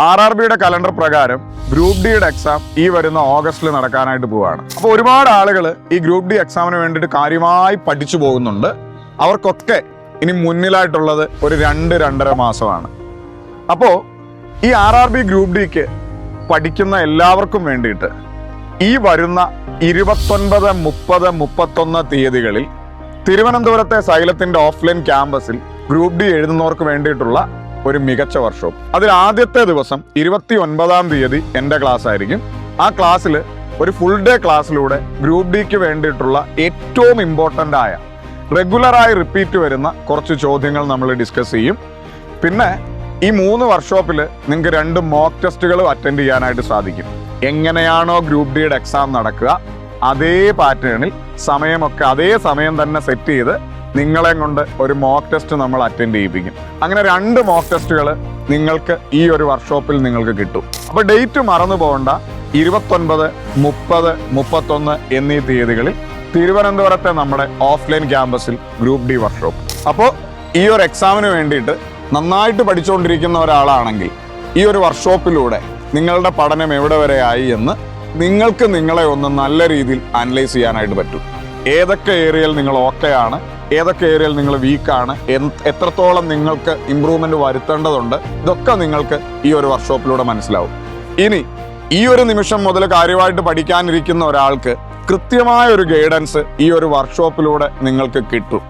RRBയുടെ calendar പ്രകാരം group ഡിയുടെ exam ഈ വരുന്ന ഓഗസ്റ്റിൽ നടക്കാനായിട്ട് പോവുകയാണ്. അപ്പോൾ ഒരുപാട് ആളുകൾ ഈ ഗ്രൂപ്പ് ഡി എക്സാമിന് വേണ്ടിയിട്ട് കാര്യമായി പഠിച്ചു പോകുന്നുണ്ട്. അവർക്കൊക്കെ ഇനി മുന്നിലായിട്ടുള്ളത് ഒരു 2-2.5 മാസമാണ്. അപ്പോൾ ഈ RRB ഗ്രൂപ്പ് ഡിക്ക് പഠിക്കുന്ന എല്ലാവർക്കും വേണ്ടിയിട്ട് ഈ വരുന്ന 29, 30, 31 തീയതികളിൽ തിരുവനന്തപുരത്തെ സൈലത്തിന്റെ ഓഫ്ലൈൻ ക്യാമ്പസിൽ ഗ്രൂപ്പ് ഡി എഴുതുന്നവർക്ക് വേണ്ടിയിട്ടുള്ള ഒരു മികച്ച വർക്ക്ഷോപ്പ്. അതിൽ ആദ്യത്തെ ദിവസം 29-ാം തീയതി എൻ്റെ ക്ലാസ് ആയിരിക്കും. ആ ക്ലാസ്സിൽ ഒരു ഫുൾ ഡേ ക്ലാസ്സിലൂടെ ഗ്രൂപ്പ് ഡിക്ക് വേണ്ടിയിട്ടുള്ള ഏറ്റവും ഇമ്പോർട്ടൻ്റ് ആയ റെഗുലറായി റിപ്പീറ്റ് വരുന്ന കുറച്ച് ചോദ്യങ്ങൾ നമ്മൾ ഡിസ്കസ് ചെയ്യും. പിന്നെ ഈ 3 വർക്ക്ഷോപ്പിൽ നിങ്ങൾക്ക് 2 മോക്ക് ടെസ്റ്റുകളും അറ്റൻഡ് ചെയ്യാനായിട്ട് സാധിക്കും. എങ്ങനെയാണോ ഗ്രൂപ്പ് ഡിയുടെ എക്സാം നടക്കുക അതേ പാറ്റേണിൽ സമയമൊക്കെ അതേ സമയം തന്നെ സെറ്റ് ചെയ്ത് നിങ്ങളെ കൊണ്ട് ഒരു മോക്ക് ടെസ്റ്റ് നമ്മൾ അറ്റൻഡ് ചെയ്യിപ്പിക്കും. അങ്ങനെ 2 മോക്ക് ടെസ്റ്റുകൾ നിങ്ങൾക്ക് ഈ ഒരു വർക്ക്ഷോപ്പിൽ നിങ്ങൾക്ക് കിട്ടും. അപ്പോൾ ഡേറ്റ് മറന്നു പോകണ്ട. 29, 30, 31 എന്നീ തീയതികളിൽ തിരുവനന്തപുരത്തെ നമ്മുടെ ഓഫ്ലൈൻ ക്യാമ്പസിൽ ഗ്രൂപ്പ് ഡി വർക്ക്ഷോപ്പ്. അപ്പോൾ ഈ ഒരു എക്സാമിന് വേണ്ടിയിട്ട് നന്നായിട്ട് പഠിച്ചുകൊണ്ടിരിക്കുന്ന ഒരാളാണെങ്കിൽ ഈ ഒരു വർക്ക്ഷോപ്പിലൂടെ നിങ്ങളുടെ പഠനം എവിടെ വരെ ആയി എന്ന് നിങ്ങൾക്ക് നിങ്ങളെ ഒന്ന് നല്ല രീതിയിൽ അനലൈസ് ചെയ്യാനായിട്ട് പറ്റും. ഏതൊക്കെ ഏരിയയിൽ നിങ്ങൾ ഓക്കെയാണ്, ഏതൊക്കെ ഏരിയയിൽ നിങ്ങൾ വീക്കാണ്, എത്രത്തോളം നിങ്ങൾക്ക് ഇമ്പ്രൂവ്മെന്റ് വരുത്തേണ്ടതുണ്ട്, ഇതൊക്കെ നിങ്ങൾക്ക് ഈ ഒരു വർക്ക്ഷോപ്പിലൂടെ മനസ്സിലാവും. ഇനി ഈ ഒരു നിമിഷം മുതൽ കാര്യമായിട്ട് പഠിക്കാനിരിക്കുന്ന ഒരാൾക്ക് കൃത്യമായ ഒരു ഗൈഡൻസ് ഈ ഒരു വർക്ക്ഷോപ്പിലൂടെ നിങ്ങൾക്ക് കിട്ടും.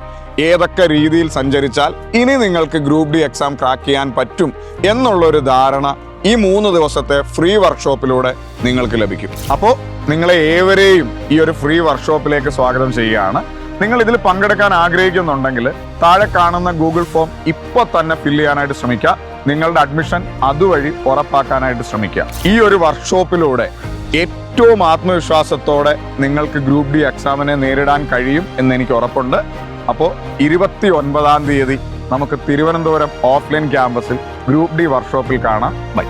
ഏതൊക്കെ രീതിയിൽ സഞ്ചരിച്ചാൽ ഇനി നിങ്ങൾക്ക് ഗ്രൂപ്പ് ഡി എക്സാം ക്രാക്ക് ചെയ്യാൻ പറ്റും എന്നുള്ളൊരു ധാരണ ഈ 3 ദിവസത്തെ ഫ്രീ വർക്ക്ഷോപ്പിലൂടെ നിങ്ങൾക്ക് ലഭിക്കും. അപ്പോൾ നിങ്ങളെ ഏവരെയും ഈ ഒരു ഫ്രീ വർക്ക്ഷോപ്പിലേക്ക് സ്വാഗതം ചെയ്യുകയാണ്. നിങ്ങൾ ഇതിൽ പങ്കെടുക്കാൻ ആഗ്രഹിക്കുന്നുണ്ടെങ്കിൽ താഴെ കാണുന്ന ഗൂഗിൾ ഫോം ഇപ്പോൾ തന്നെ ഫില്ല് ചെയ്യാനായിട്ട് ശ്രമിക്കുക. നിങ്ങളുടെ അഡ്മിഷൻ അതുവഴി ഉറപ്പാക്കാനായിട്ട് ശ്രമിക്കുക. ഈ ഒരു വർക്ക്ഷോപ്പിലൂടെ ഏറ്റവും ആത്മവിശ്വാസത്തോടെ നിങ്ങൾക്ക് ഗ്രൂപ്പ് ഡി എക്സാമിനെ നേരിടാൻ കഴിയും എന്ന് എനിക്ക് ഉറപ്പുണ്ട്. അപ്പോൾ 29-ാം തീയതി നമുക്ക് തിരുവനന്തപുരം ഓഫ്ലൈൻ ക്യാമ്പസിൽ ഗ്രൂപ്പ് ഡി വർക്ക്ഷോപ്പിൽ കാണാം. ബൈ.